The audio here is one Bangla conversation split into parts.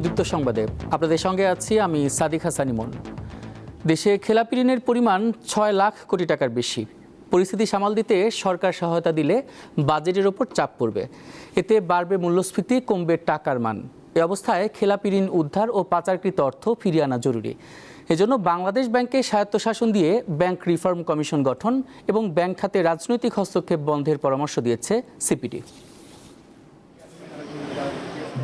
দীপ্ত সংবাদে আপনাদের সঙ্গে আছি আমি সাদিক হাসান ইমন। দেশে খেলাপি ঋণের পরিমাণ ৬ লাখ কোটি টাকার বেশি। পরিস্থিতি সামাল দিতে সরকার সহায়তা দিলে বাজেটের ওপর চাপ পড়বে। এতে বাড়বে মূল্যস্ফীতি, কমবে টাকার মান। এ অবস্থায় খেলাপি ঋণ উদ্ধার ও পাচারকৃত অর্থ ফিরিয়ে আনা জরুরি। এজন্য বাংলাদেশ ব্যাংকে স্বায়ত্তশাসন দিয়ে ব্যাংক রিফর্ম কমিশন গঠন এবং ব্যাংক খাতে রাজনৈতিক হস্তক্ষেপ বন্ধের পরামর্শ দিয়েছে সিপিডি।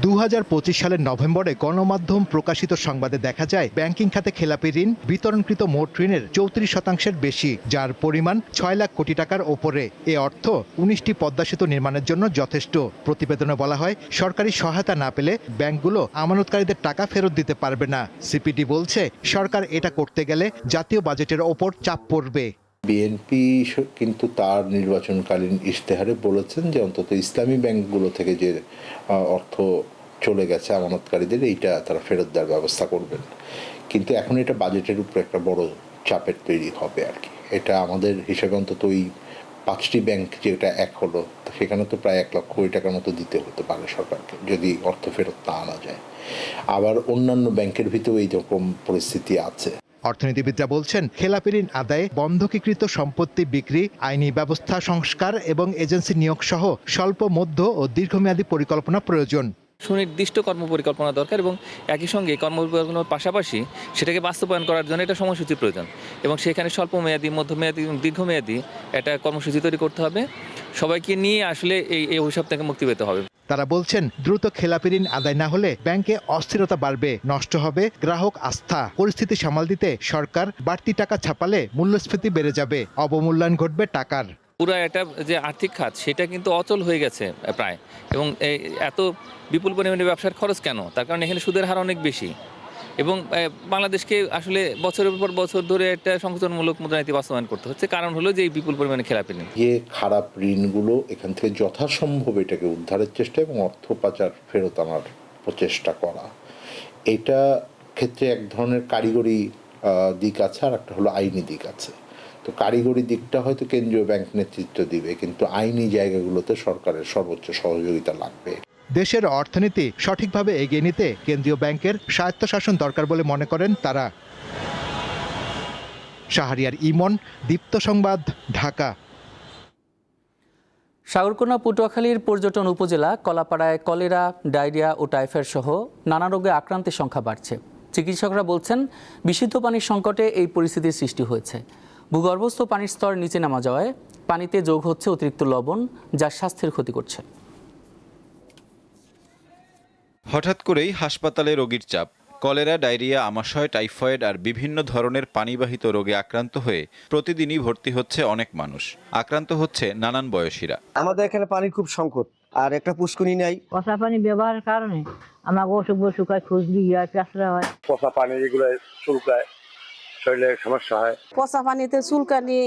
২০২৫ সালের নভেম্বরে গণমাধ্যম প্রকাশিত সংবাদে দেখা যায় ব্যাংকিং খাতে খেলাপি ঋণ বিতরণকৃত মোট ঋণের ৩৪% বেশি, যার পরিমাণ ৬ লাখ কোটি টাকার ওপরে। এ অর্থ ১৯টি পদ্মা সেতু নির্মাণের জন্য যথেষ্ট। প্রতিবেদনে বলা হয়, সরকারি সহায়তা না পেলে ব্যাংকগুলো আমানতকারীদের টাকা ফেরত দিতে পারবে না। সিপিডি বলছে, সরকার এটা করতে গেলে জাতীয় বাজেটের ওপর চাপ পড়বে। বিএনপি কিন্তু তার নির্বাচনকালীন ইশতেহারে বলেছেন যে অন্তত ইসলামী ব্যাংকগুলো থেকে যে অর্থ চলে গেছে আমানতকারীদের, এইটা তারা ফেরত দেওয়ার ব্যবস্থা করবেন। কিন্তু এখন এটা বাজেটের উপর একটা বড় চাপের তৈরি হবে আর কি। এটা আমাদের হিসাবে অন্তত ওই 5টি ব্যাংক যেটা এক হলো, সেখানে তো প্রায় 1 লক্ষ কোটি টাকার মতো দিতে হতে পারে সরকারকে যদি অর্থ ফেরত না আনা যায়। আবার অন্যান্য ব্যাংকের ভিতরেও এইরকম পরিস্থিতি আছে। অর্থনীতিবিদরা বলছেন, খেলাপি ঋণ আদায়ে বন্ধকীকৃত সম্পত্তি বিক্রি, আইনি ব্যবস্থা সংস্কার এবং এজেন্সি নিয়োগ সহ স্বল্প, মধ্য ও দীর্ঘমেয়াদী পরিকল্পনা প্রয়োজন। সুনির্দিষ্ট কর্মপরিকল্পনা দরকার এবং একই সঙ্গে কর্মপরিকল্পনার পাশাপাশি সেটাকে বাস্তবায়ন করার জন্য একটা সময়সূচি প্রয়োজন এবং সেখানে স্বল্পমেয়াদী, মধ্যমেয়াদী এবং দীর্ঘমেয়াদী একটা কর্মসূচি তৈরি করতে হবে। সবাইকে নিয়ে আসলে এই অভিশাপ থেকে মুক্তি পেতে হবে। তারা বলছেন, দ্রুত খেলাপি ঋণ আদায় না হলে ব্যাংকে অস্থিরতা বাড়বে, নষ্ট হবে গ্রাহক আস্থা। পরিস্থিতি সামাল দিতে সরকার বাড়তি টাকা ছাপালে মূল্যস্ফীতি বেড়ে যাবে, অবমূল্যায়ন ঘটবে টাকার। পুরো একটা যে আর্থিক খাত সেটা কিন্তু অচল হয়ে গেছে প্রায়, এবং এত বিপুল পরিমাণে ব্যবসার খরচ কেন? তার কারণ এখানে সুদের হার অনেক বেশি এবং বাংলাদেশকে আসলে বছরের পর বছর ধরে একটা সংকোচনমূলক মুদ্রানীতি বাস্তবায়ন করতে হচ্ছে। কারণ হলো যে এই বিপুল পরিমাণে খেলাপি ঋণ। যে খারাপ ঋণগুলো এখান থেকে যথাসম্ভব এটাকে উদ্ধারের চেষ্টা এবং অর্থ পাচার ফেরত আনার প্রচেষ্টা করা, এটা ক্ষেত্রে এক ধরনের কারিগরি দিক আছে, আর একটা হলো আইনি দিক আছে। তো কারিগরি দিকটা হয়তো কেন্দ্রীয় ব্যাংক নেতৃত্ব দিবে, কিন্তু আইনি জায়গাগুলোতে সরকারের সর্বোচ্চ সহযোগিতা লাগবে। দেশের অর্থনীতি সঠিকভাবে এগিয়ে নিতে কেন্দ্রীয় ব্যাংকের স্বায়ত্তশাসন দরকার বলে মনে করেন তারা। শাহরিয়ার ইমন, দীপ্ত সংবাদ, ঢাকা। সাগরকন্যা পটুয়াখালীর পর্যটন উপজেলা কলাপাড়ায় কলেরা, ডায়রিয়া ও টাইফয়েড সহ নানা রোগে আক্রান্তের সংখ্যা বাড়ছে। চিকিৎসকরা বলছেন, বিশুদ্ধ পানির সংকটে এই পরিস্থিতির সৃষ্টি হয়েছে। ভূগর্ভস্থ পানির স্তর নিচে নামা যাওয়ায় পানিতে যোগ হচ্ছে অতিরিক্ত লবণ, যা স্বাস্থ্যের ক্ষতি করছে। হঠাৎ করেই হাসপাতালে রোগীর চাপ। কলেরা, ডায়রিয়া, আমাশয়, টাইফয়েড আর বিভিন্ন ধরনের পানিবাহিত রোগে আক্রান্ত হয়ে প্রতিদিনই ভর্তি হচ্ছে অনেক মানুষ। আক্রান্ত হচ্ছে নানান বয়সীরা। আমাদের এখানে পানির খুব সংকট, আর একটা পুষ্কুনি নাই। পচা পানি ব্যবহারের কারণে আমার অসুখ বসুকায় খুঁজলি হয়, পেঁচড়া হয়। পচা পানি এগুলো চুলকায়, শরীরে সমস্যা হয়। পচা পানিতে চুলকানি,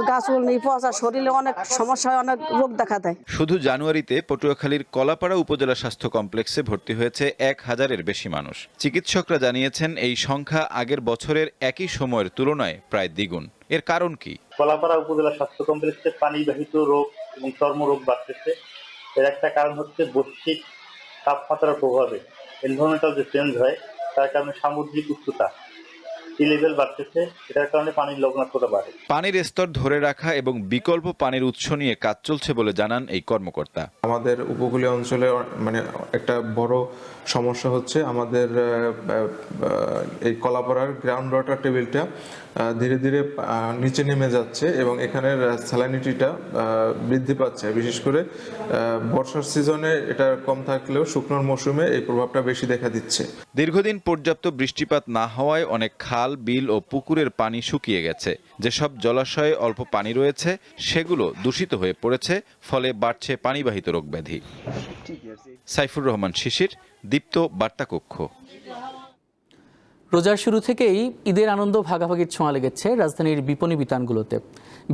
গাছুলনি, পচা শরীরে অনেক সমস্যা হয়, অনেক রোগ দেখা দেয়। শুধু জানুয়ারিতে পটুয়াখালীর কলাপাড়া উপজেলা স্বাস্থ্য কমপ্লেক্সে ভর্তি হয়েছে 1000-এর বেশি মানুষ। চিকিৎসকরা জানিয়েছেন, এই সংখ্যা আগের বছরের একই সময়ের তুলনায় প্রায় দ্বিগুণ। এর কারণ কি? কলাপাড়া উপজেলা স্বাস্থ্য কমপ্লেক্সে পানিবাহিত রোগ এবং চর্মরোগ বাড়তেছে। এর একটা কারণ হচ্ছে বৈশ্বিক তাপমাত্রার প্রভাবে এনভায়রনমেন্টাল যে চেঞ্জ হয়, তার কারণে সামুদ্রিক উচ্চতা সি লেভেল বাড়তেছে। এটার কারণে পানির লবণাক্ততা বাড়ে। পানির স্তর ধরে রাখা এবং বিকল্প পানির উৎস নিয়ে কাজ চলছে বলে জানান এই কর্মকর্তা। আমাদের উপকূলীয় অঞ্চলে একটা বড় সমস্যা হচ্ছে, আমাদের এই কলাপাড়ার গ্রাউন্ড ওয়াটার টেবিলটা ধীরে ধীরে নিচে নেমে যাচ্ছে এবং এখানের স্যালানিটিটা বৃদ্ধি পাচ্ছে। বিশেষ করে বর্ষার সিজনে এটা কম থাকলেও শুকনোর মৌসুমে এই প্রভাবটা বেশি দেখা দিচ্ছে। দীর্ঘদিন পর্যাপ্ত বৃষ্টিপাত না হওয়ায় অনেক খাল, বিল ও পুকুরের পানি শুকিয়ে গেছে। যেসব জলাশয়ে অল্প পানি রয়েছে সেগুলো দূষিত হয়ে পড়েছে, ফলে বাড়ছে পানিবাহিত রোগব্যাধি। সাইফুর রহমান শিশির, দীপ্ত বার্তা কক্ষ। রোজার শুরু থেকেই ঈদের আনন্দ ভাগাভাগির ছোঁয়া লেগেছে রাজধানীর বিপণী বিতানগুলোতে।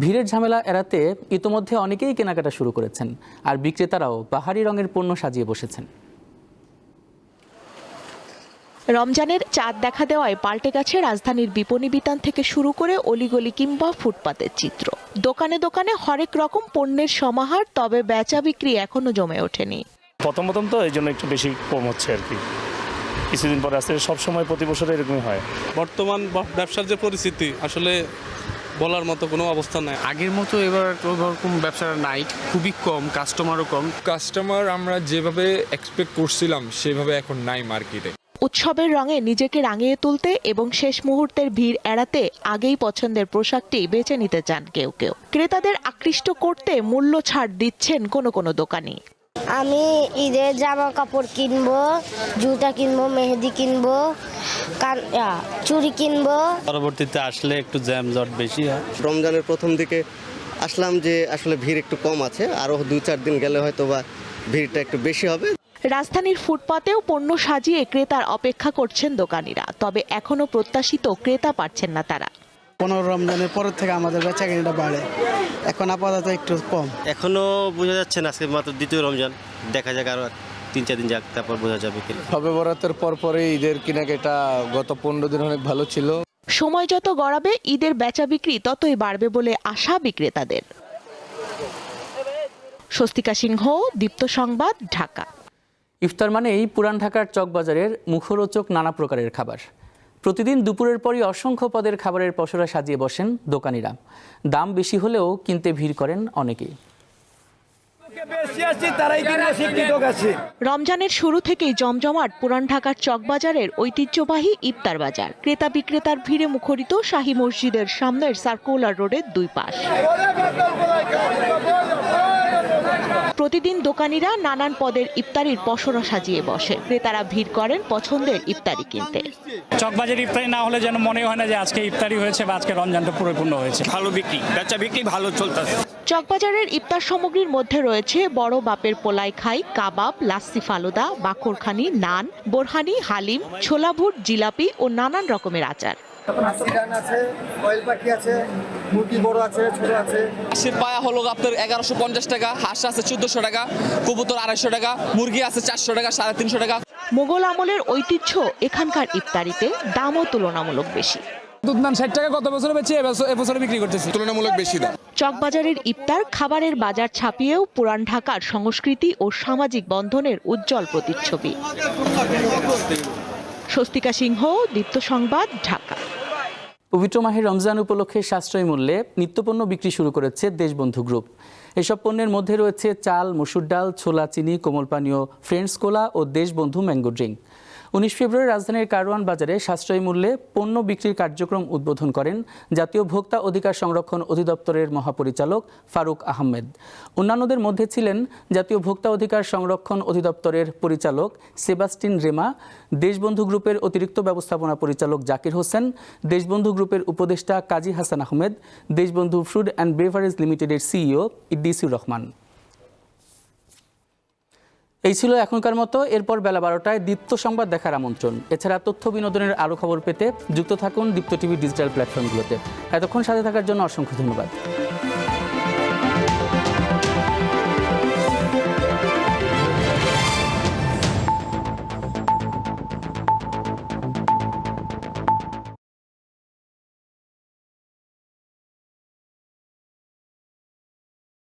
ভিড়ের ঝামেলা এড়াতে ইতোমধ্যে অনেকেই কেনাকাটা শুরু করেছেন, আর বিক্রেতারাও বাহারি রঙের পণ্য সাজিয়ে বসেছেন। রমজানের চাঁদ দেখা দেওয়ায় পাল্টে গেছে রাজধানীর বিপণী বিতান থেকে শুরু করে অলিগলি কিংবা ফুটপাতের চিত্র। দোকানে দোকানে হরেক রকম পণ্যের সমাহার, তবে বেচা বিক্রি এখনো জমে ওঠেনি। প্রথম তো এই জন্য একটু বেশি কম হচ্ছে আর কি, কিছুদিন পরে আসতে সবসময় প্রতি বছর এরকমই হয়। বর্তমান ব্যবসার যে পরিস্থিতি আসলে বলার মতো কোনো অবস্থা নাই। আগের মতো এবার ওরকম ব্যবসা নাই, খুবই কম, কাস্টমারও কম। কাস্টমার আমরা যেভাবে এক্সপেক্ট করছিলাম সেভাবে এখন নাই মার্কেটে। উৎসবের রঙে নিজেকে রাঙিয়ে তুলতে এবং শেষ মুহূর্তের ভিড় এড়াতে আগেই পছন্দের পোশাকটি বেছে নিতে চান কেউ কেউ। ক্রেতাদের আকৃষ্ট করতে মূল্য ছাড় দিচ্ছেন কোনো কোনো দোকানি। আমি ঈদের জামা কাপড় কিনবো, জুতা কিনবো, মেহেদি কিনবো, চুড়ি কিনবো। পরবর্তীতে আসলে একটু জ্যামজট বেশি হয়। রমজানের প্রথম দিকে আসলাম যে আসলে ভিড় একটু কম আছে, আরও 2-4 দিন গেলে হয়তো বা ভিড়টা একটু বেশি হবে। রাজধানীর ফুটপাতেও পণ্য সাজিয়ে ক্রেতার অপেক্ষা করছেন দোকানিরা, তবে এখনো প্রত্যাশিত ক্রেতা পাচ্ছেন না তারা। 15 রমজানের পরের থেকে আমাদের বেচাকেনাটা বাড়ে, এখন আপাতত একটু কম। এখনো বোঝা যাচ্ছে না, আজকে মাত্র দ্বিতীয় রমজান, দেখা যাক আরও 3-4 দিন যাক, তারপর বোঝা যাবে। সবে বরাতের পরে ঈদের কেনাকাটা গত 15 দিন অনেক ভালো ছিল। সময় যত গড়াবে ঈদের বেচা বিক্রি ততই বাড়বে বলে আশা বিক্রেতাদের। স্বস্তিকা সিংহ, দীপ্ত সংবাদ, ঢাকা। ইফতার মানেই পুরান ঢাকার চকবাজারের মুখরোচক নানা প্রকারের খাবার। প্রতিদিন দুপুরের পরই অসংখ্য পদের খাবারের পসরা সাজিয়ে বসেন দোকানিরা। দাম বেশি হলেও কিনতে ভিড় করেন অনেকেই। রমজানের শুরু থেকেই জমজমাট পুরান ঢাকার চকবাজারের ঐতিহ্যবাহী ইফতার বাজার। ক্রেতা বিক্রেতার ভিড়ে মুখরিত শাহী মসজিদের সামনের সার্কুলার রোডের দুই পাশ। প্রতিদিন দোকানিরা নানান পদের ইফতারির পসরা সাজিয়ে বসে। ক্রেতারা ভিড় করেন পছন্দের ইফতারি কিনতে। চকবাজার ইফতারি না হলে যেন মনে হয় না যে আজকে ইফতারি হয়েছে বা আজকে রমজানটা পরিপূর্ণ হয়েছে। ভালো বিক্রি, বেচা বিক্রি ভালো চলতেছে। চকবাজারের ইফতার সামগ্রীর মধ্যে রয়েছে বড় বাপের পোলাই খাই, কাবাব, লাচ্ছি ফালুদা, বাকরখানি, নান, বোরহানি, হালিম, ছোলা ভুট, জিলাপি ও নানান রকমের আচার। পায়া হলো আপনার 1150 টাকা, হাঁস আছে 1400 টাকা, কবুতর 250 টাকা, মুরগি আছে 400 টাকা, 350 টাকা। মোগল আমলের ঐতিহ্য এখানকার ইফতারিতে দামও তুলনামূলক বেশি। দুধনান 60 টাকা গত বছর বেচে এবছর বিক্রি করতেছি, তুলনামূলক বেশি দাম। চকবাজারের ইফতার খাবারের বাজার ছাপিয়েও পুরান ঢাকার সংস্কৃতি ও সামাজিক বন্ধনের উজ্জ্বল প্রতিচ্ছবি। স্বস্তিকা সিংহ, দীপ্ত সংবাদ, ঢাকা। পবিত্র মাহে রমজান উপলক্ষে সাশ্রয়ী মূল্যে নিত্যপণ্য বিক্রি শুরু করেছে দেশবন্ধু গ্রুপ। এসব পণ্যের মধ্যে রয়েছে চাল, মসুর ডাল, ছোলা, চিনি, কোমল পানীয়, ফ্রেন্ডস কোলা ও দেশবন্ধু ম্যাঙ্গো ড্রিঙ্ক। 19 ফেব্রুয়ারি রাজধানীর কারওয়ান বাজারে সাশ্রয়ী মূল্যে পণ্য বিক্রির কার্যক্রম উদ্বোধন করেন জাতীয় ভোক্তা অধিকার সংরক্ষণ অধিদপ্তরের মহাপরিচালক ফারুক আহমেদ। অন্যান্যদের মধ্যে ছিলেন জাতীয় ভোক্তা অধিকার সংরক্ষণ অধিদপ্তরের পরিচালক সেবাস্টিন রেমা, দেশবন্ধু গ্রুপের অতিরিক্ত ব্যবস্থাপনা পরিচালক জাকির হোসেন, দেশবন্ধু গ্রুপের উপদেষ্টা Kazi Hasan Ahmed, Deshbandhu food and beverage লিমিটেডের সিইও ইদ্দিসুর রহমান। এই ছিল এখনকার মতো। এরপর বেলা 12টায় দীপ্ত সংবাদ দেখার আমন্ত্রণ। এছাড়া তথ্য বিনোদনের আরও খবর পেতে যুক্ত থাকুন দীপ্ত টিভি ডিজিটাল প্ল্যাটফর্মগুলোতে। এতক্ষণ সাথে থাকার জন্য অসংখ্য ধন্যবাদ।